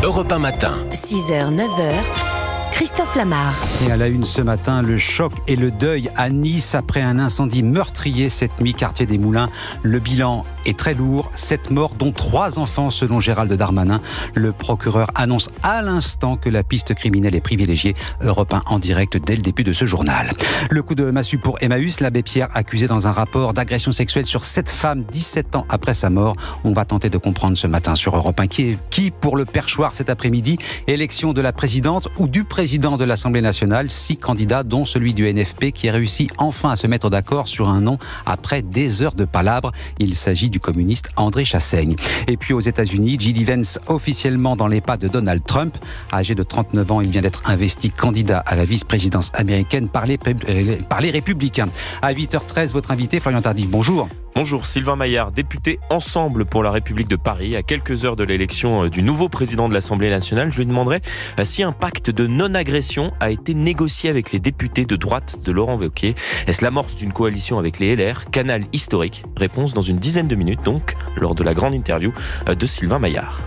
Europe 1 matin. 6h, 9h, Christophe Lamar. Et à la une ce matin, le choc et le deuil à Nice après un incendie meurtrier cette nuit, quartier des Moulins. Le bilan est très lourd, 7 morts dont 3 enfants selon Gérald Darmanin. Le procureur annonce à l'instant que la piste criminelle est privilégiée. Europe 1 en direct dès le début de ce journal. Le coup de massue pour Emmaüs, l'abbé Pierre accusé dans un rapport d'agression sexuelle sur 7 femmes 17 ans après sa mort. On va tenter de comprendre ce matin sur Europe 1 qui pour le perchoir cet après-midi. Élection de la présidente ou du président de l'Assemblée nationale, 6 candidats dont celui du NFP qui a réussi enfin à se mettre d'accord sur un nom après des heures de palabres. Il s'agit du communiste André Chassaigne. Et puis aux États-Unis, J.D. Vance officiellement dans les pas de Donald Trump. Âgé de 39 ans, il vient d'être investi candidat à la vice-présidence américaine par les Républicains. À 8h13, votre invité Florian Tardif, bonjour. Bonjour, Sylvain Maillard, député Ensemble pour la République de Paris. À quelques heures de l'élection du nouveau président de l'Assemblée nationale, je lui demanderai si un pacte de non-agression a été négocié avec les députés de droite de Laurent Wauquiez. Est-ce l'amorce d'une coalition avec les LR, canal historique? Réponse dans une dizaine de minutes, donc, lors de la grande interview de Sylvain Maillard.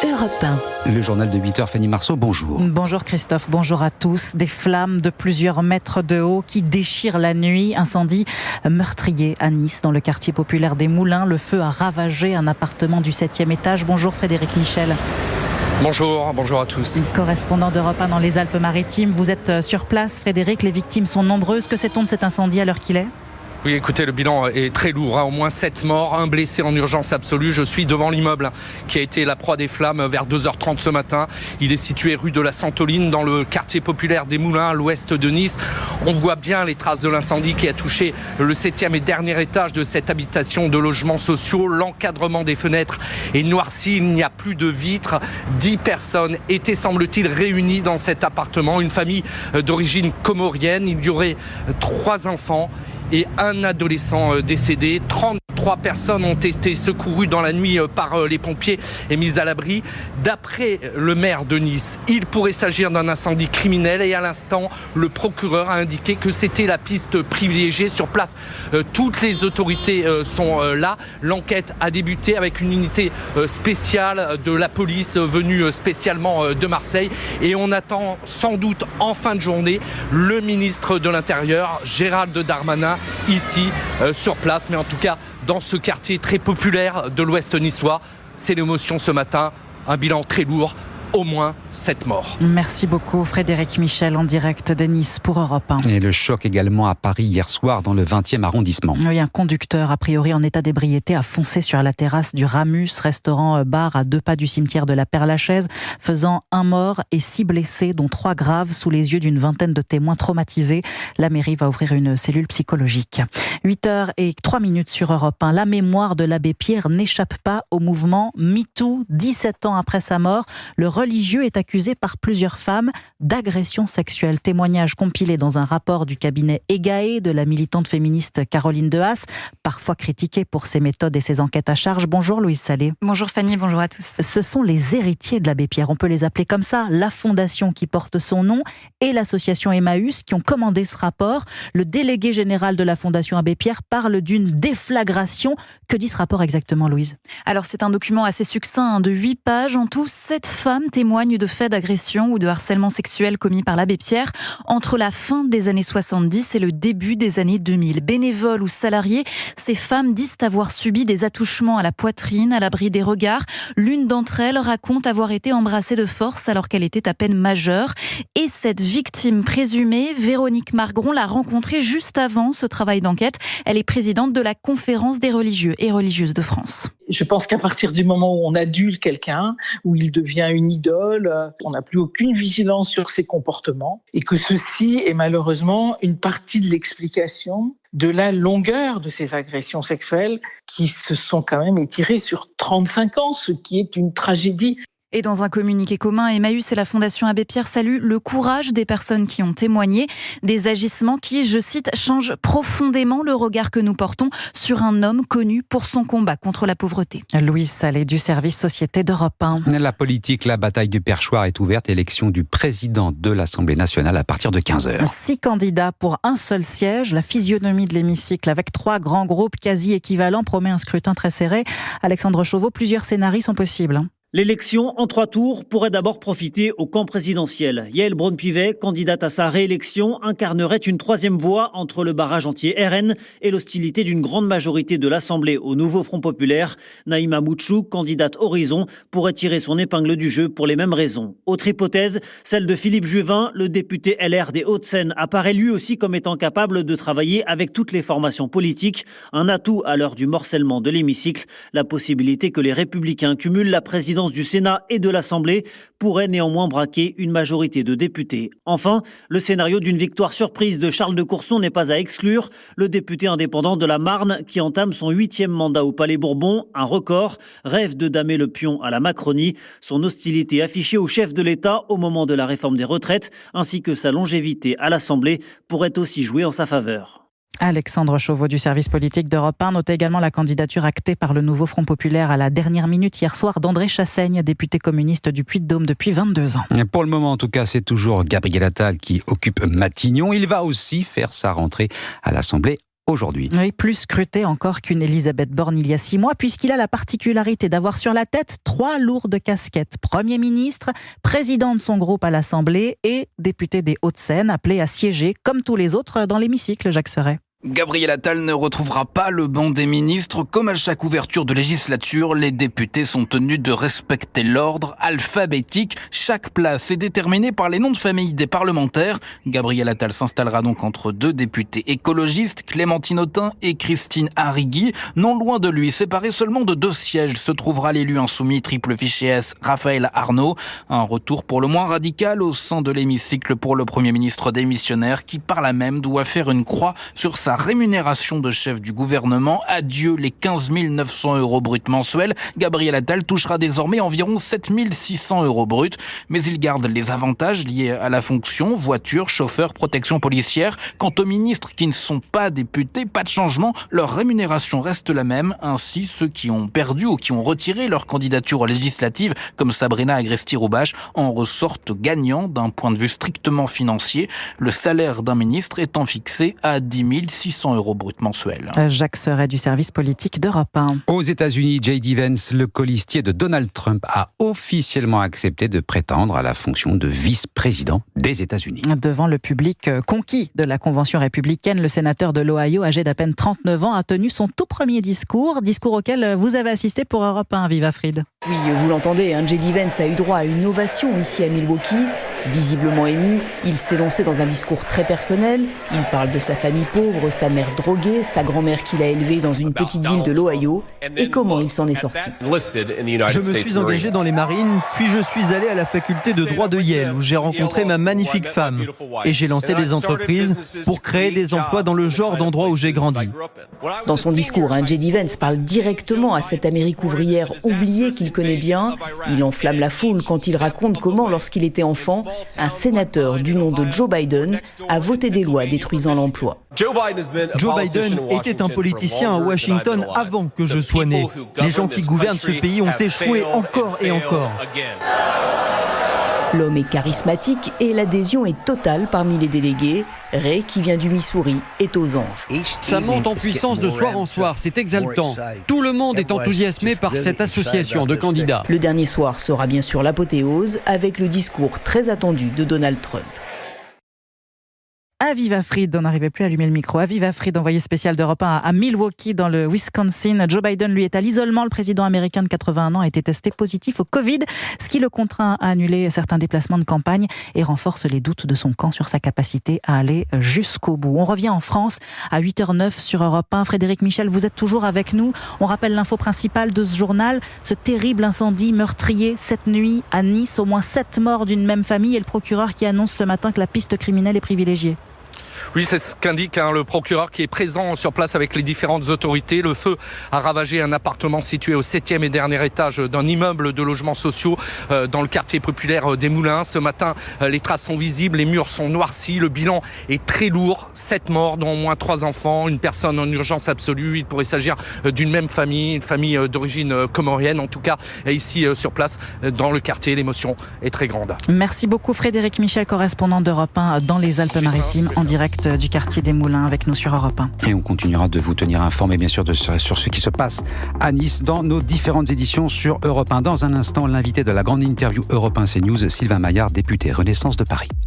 Europe 1. Le journal de 8h, Fanny Marceau, bonjour. Bonjour Christophe, bonjour à tous. Des flammes de plusieurs mètres de haut qui déchirent la nuit. Incendie meurtrier à Nice, dans le quartier populaire des Moulins. Le feu a ravagé un appartement du 7e étage. Bonjour Frédéric Michel. Bonjour à tous. Correspondant d'Europe 1 dans les Alpes-Maritimes. Vous êtes sur place, Frédéric. Les victimes sont nombreuses. Que sait-on de cet incendie à l'heure qu'il est ? Oui, écoutez, le bilan est très lourd, au moins 7 morts, un blessé en urgence absolue. Je suis devant l'immeuble qui a été la proie des flammes vers 2h30 ce matin. Il est situé rue de la Santoline, dans le quartier populaire des Moulins, à l'ouest de Nice. On voit bien les traces de l'incendie qui a touché le 7e et dernier étage de cette habitation de logements sociaux. L'encadrement des fenêtres est noirci, il n'y a plus de vitres. 10 personnes étaient, semble-t-il, réunies dans cet appartement. Une famille d'origine comorienne. Il y aurait 3 enfants et un adolescent décédé. 33 personnes ont été secourues dans la nuit par les pompiers et mises à l'abri. D'après le maire de Nice, il pourrait s'agir d'un incendie criminel et à l'instant, le procureur a indiqué que c'était la piste privilégiée. Sur place, toutes les autorités sont là. L'enquête a débuté avec une unité spéciale de la police venue spécialement de Marseille et on attend sans doute en fin de journée le ministre de l'Intérieur, Gérald Darmanin, ici sur place, mais en tout cas dans ce quartier très populaire de l'ouest niçois. C'est l'émotion ce matin, un bilan très lourd, au moins 7 morts. Merci beaucoup Frédéric Michel en direct de Nice pour Europe 1. Et le choc également à Paris hier soir dans le 20e arrondissement. Oui, un conducteur a priori en état d'ébriété a foncé sur la terrasse du Ramus, restaurant-bar à 2 pas du cimetière de la Père-Lachaise, faisant 1 mort et 6 blessés, dont 3 graves, sous les yeux d'une vingtaine de témoins traumatisés. La mairie va ouvrir une cellule psychologique. 8h03 sur Europe 1. La mémoire de l'abbé Pierre n'échappe pas au mouvement MeToo. 17 ans après sa mort, le religieux est accusé par plusieurs femmes d'agression sexuelle. Témoignage compilé dans un rapport du cabinet EGAE de la militante féministe Caroline Dehaas, parfois critiquée pour ses méthodes et ses enquêtes à charge. Bonjour Louise Salé. Bonjour Fanny, bonjour à tous. Ce sont les héritiers de l'abbé Pierre, on peut les appeler comme ça, la fondation qui porte son nom et l'association Emmaüs qui ont commandé ce rapport. Le délégué général de la fondation Abbé Pierre parle d'une déflagration. Que dit ce rapport exactement, Louise ? Alors c'est un document assez succinct de 8 pages. En tout, 7 femmes témoignent de faits d'agression ou de harcèlement sexuel commis par l'abbé Pierre entre la fin des années 70 et le début des années 2000. Bénévoles ou salariés, ces femmes disent avoir subi des attouchements à la poitrine, à l'abri des regards. L'une d'entre elles raconte avoir été embrassée de force alors qu'elle était à peine majeure. Et cette victime présumée, Véronique Margron, l'a rencontrée juste avant ce travail d'enquête. Elle est présidente de la Conférence des religieux et religieuses de France. Je pense qu'à partir du moment où on adule quelqu'un, où il devient une idole, on n'a plus aucune vigilance sur ses comportements et que ceci est malheureusement une partie de l'explication de la longueur de ces agressions sexuelles qui se sont quand même étirées sur 35 ans, ce qui est une tragédie. Et dans un communiqué commun, Emmaüs et la Fondation Abbé Pierre saluent le courage des personnes qui ont témoigné, des agissements qui, je cite, changent profondément le regard que nous portons sur un homme connu pour son combat contre la pauvreté. Louise Salé du service Société d'Europe 1. La politique, la bataille du perchoir est ouverte. Élection du président de l'Assemblée nationale à partir de 15h. 6 candidats pour un seul siège. La physionomie de l'hémicycle avec 3 grands groupes quasi équivalents promet un scrutin très serré. Alexandre Chauveau, plusieurs scénarios sont possibles. L'élection en 3 tours pourrait d'abord profiter au camp présidentiel. Yael Braun-Pivet, candidate à sa réélection, incarnerait une 3e voie entre le barrage anti-RN et l'hostilité d'une grande majorité de l'Assemblée au nouveau Front populaire. Naïma Mouchouk, candidate Horizon, pourrait tirer son épingle du jeu pour les mêmes raisons. Autre hypothèse, celle de Philippe Juvin, le député LR des Hauts-de-Seine, apparaît lui aussi comme étant capable de travailler avec toutes les formations politiques. Un atout à l'heure du morcellement de l'hémicycle. La possibilité que les Républicains cumulent la présidence du Sénat et de l'Assemblée pourrait néanmoins braquer une majorité de députés. Enfin, le scénario d'une victoire surprise de Charles de Courson n'est pas à exclure. Le député indépendant de la Marne, qui entame son 8e mandat au Palais Bourbon, un record, rêve de damer le pion à la Macronie. Son hostilité affichée au chef de l'État au moment de la réforme des retraites, ainsi que sa longévité à l'Assemblée, pourrait aussi jouer en sa faveur. Alexandre Chauveau du service politique d'Europe 1 notait également la candidature actée par le nouveau Front populaire à la dernière minute hier soir d'André Chassaigne, député communiste du Puy-de-Dôme depuis 22 ans. Pour le moment, en tout cas, c'est toujours Gabriel Attal qui occupe Matignon. Il va aussi faire sa rentrée à l'Assemblée aujourd'hui. Oui, plus scruté encore qu'une Elisabeth Borne il y a 6 mois, puisqu'il a la particularité d'avoir sur la tête 3 lourdes casquettes. Premier ministre, président de son groupe à l'Assemblée et député des Hauts-de-Seine, appelé à siéger, comme tous les autres, dans l'hémicycle, Jacques Serret. Gabriel Attal ne retrouvera pas le banc des ministres. Comme à chaque ouverture de législature, les députés sont tenus de respecter l'ordre alphabétique. Chaque place est déterminée par les noms de famille des parlementaires. Gabriel Attal s'installera donc entre 2 députés écologistes, Clémentine Autain et Christine Arrigui. Non loin de lui, séparé seulement de 2 sièges, se trouvera l'élu insoumis triple fichier S, Raphaël Arnaud. Un retour pour le moins radical au sein de l'hémicycle pour le Premier ministre démissionnaire qui par là même doit faire une croix sur sa rémunération de chef du gouvernement. Adieu les 15 900 € bruts mensuels. Gabriel Attal touchera désormais environ 7 600 € bruts. Mais il garde les avantages liés à la fonction, voiture, chauffeur, protection policière. Quant aux ministres qui ne sont pas députés, pas de changement. Leur rémunération reste la même. Ainsi, ceux qui ont perdu ou qui ont retiré leur candidature aux législatives, comme Sabrina Agresti-Roubache, en ressortent gagnants d'un point de vue strictement financier. Le salaire d'un ministre étant fixé à 10 600 € bruts mensuels. Jacques Serret du service politique d'Europe 1. Aux États-Unis, J.D. Vance, le colistier de Donald Trump, a officiellement accepté de prétendre à la fonction de vice-président des États-Unis. Devant le public conquis de la Convention républicaine, le sénateur de l'Ohio, âgé d'à peine 39 ans, a tenu son tout premier discours auquel vous avez assisté pour Europe 1, Viva Fried. Oui, vous l'entendez, J.D. Vance a eu droit à une ovation ici à Milwaukee. Visiblement ému, il s'est lancé dans un discours très personnel. Il parle de sa famille pauvre, sa mère droguée, sa grand-mère qu'il a élevée dans une petite ville de l'Ohio et comment il s'en est sorti. Je me suis engagé dans les Marines, puis je suis allé à la faculté de droit de Yale où j'ai rencontré ma magnifique femme. Et j'ai lancé des entreprises pour créer des emplois dans le genre d'endroit où j'ai grandi. Dans son discours, J.D. Vance parle directement à cette Amérique ouvrière oubliée qu'il connaît bien. Il enflamme la foule quand il raconte comment, lorsqu'il était enfant, un sénateur du nom de Joe Biden a voté des lois détruisant l'emploi. Joe Biden était un politicien à Washington avant que je sois né. Les gens qui gouvernent ce pays ont échoué encore et encore. L'homme est charismatique et l'adhésion est totale parmi les délégués. Ray, qui vient du Missouri, est aux anges. Ça monte en puissance de soir en soir, c'est exaltant. Tout le monde est enthousiasmé par cette association de candidats. Le dernier soir sera bien sûr l'apothéose avec le discours très attendu de Donald Trump. Aviva Fried, on n'arrivait plus à allumer le micro. Aviva Fried, envoyé spécial d'Europe 1 à Milwaukee dans le Wisconsin. Joe Biden, lui, est à l'isolement. Le président américain de 81 ans a été testé positif au Covid, ce qui le contraint à annuler certains déplacements de campagne et renforce les doutes de son camp sur sa capacité à aller jusqu'au bout. On revient en France à 8h09 sur Europe 1. Frédéric Michel, vous êtes toujours avec nous. On rappelle l'info principale de ce journal. Ce terrible incendie meurtrier cette nuit à Nice. Au moins 7 morts d'une même famille et le procureur qui annonce ce matin que la piste criminelle est privilégiée. Oui, c'est ce qu'indique le procureur qui est présent sur place avec les différentes autorités. Le feu a ravagé un appartement situé au 7e et dernier étage d'un immeuble de logements sociaux dans le quartier populaire des Moulins. Ce matin, les traces sont visibles, les murs sont noircis. Le bilan est très lourd. 7 morts, dont au moins 3 enfants, une personne en urgence absolue. Il pourrait s'agir d'une même famille, une famille d'origine comorienne. En tout cas, ici sur place, dans le quartier, l'émotion est très grande. Merci beaucoup Frédéric Michel, correspondant d'Europe 1 dans les Alpes-Maritimes, en direct direct du quartier des Moulins avec nous sur Europe 1. Et on continuera de vous tenir informé, bien sûr, sur ce qui se passe à Nice dans nos différentes éditions sur Europe 1. Dans un instant, l'invité de la grande interview Europe 1 CNews, Sylvain Maillard, député Renaissance de Paris.